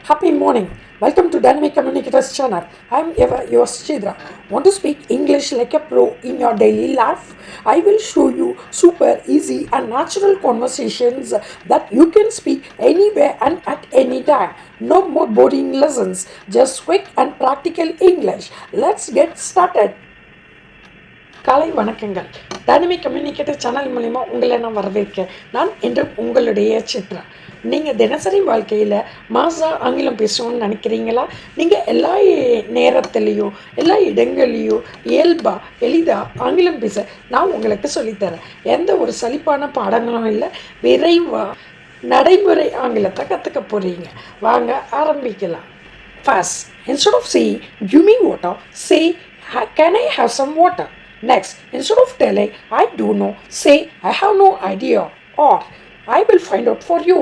Happy morning. Welcome to Dynamic Communicators channel. I am your Chidra. Want to speak English like a pro in your daily life? I will show you super easy and natural conversations that you can speak anywhere and at any time. No more boring lessons, just quick and practical English. Let's get started. காலை வணக்கங்கள். Dynamic communicator channel மூலிமா உங்களை நான் வரவேற்கிறேன். நான் இன்று உங்களுடைய சித்ரா. நீங்கள் தினசரி வாழ்க்கையில் ஆங்கிலம் பேசணும்னு நினைக்கிறீங்களா? நீங்கள் எல்லா நேரத்துலேயும் எல்லா இடங்கள்லையும் இயல்பாக எளிதாக ஆங்கிலம் பேச நான் உங்களுக்கு சொல்லித்தரேன். எந்த ஒரு சலிப்பான பாடங்களும் இல்லை, விரைவாக நடைமுறை ஆங்கிலத்தை கற்றுக்க போகிறீங்க. வாங்க ஆரம்பிக்கலாம். First, instead of saying, give me water, say, can I have some water? Next, instead of telling, I don't know, say, I have no idea, or I will find out for you.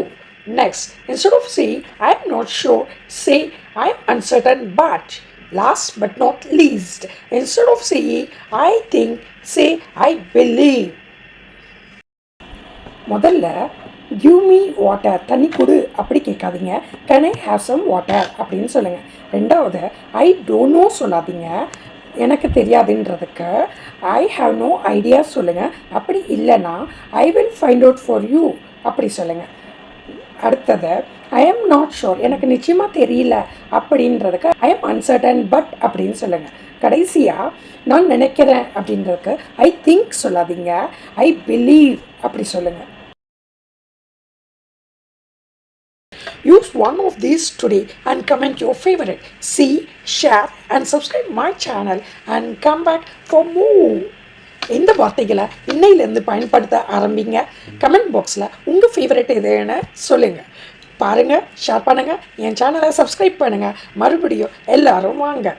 Next, instead of saying, I'm not sure, say, I'm uncertain, but. Last but not least, instead of saying, I think, say, I believe. முதல்ல give me water, தண்ணி கொடு அப்படி கேட்காதீங்க. Can I have some water அப்படின்னு சொல்லுங்கள். ரெண்டாவது, I don't know சொல்லாதீங்க. எனக்கு தெரியாதுன்றதுக்கு ஐ ஹாவ் நோ ஐடியா சொல்லுங்கள். அப்படி இல்லைன்னா I will find out for you அப்படி சொல்லுங்கள். அடுத்தது, ஐ எம் நாட் ஷோர், எனக்கு நிச்சயமாக தெரியல அப்படின்றதுக்கு ஐ எம் அன்சர்டன் பட் அப்படின்னு சொல்லுங்கள். கடைசியாக, நான் நினைக்கிறேன் அப்படின்றதுக்கு ஐ திங்க் சொல்லாதீங்க, ஐ பிலீவ் அப்படி சொல்லுங்கள். Use one of these today and comment your favorite. See, share and subscribe my channel and come back for more. இந்த வார்த்தைகளை இன்னையிலேருந்து பயன்படுத்த ஆரம்பிங்க. கமெண்ட் பாக்ஸில் உங்கள் ஃபேவரட் எதுன்னு சொல்லுங்கள். பாருங்கள், ஷேர் பண்ணுங்கள், என் சேனலை சப்ஸ்கிரைப் பண்ணுங்கள். மறுபடியும் எல்லாரும் வாங்க.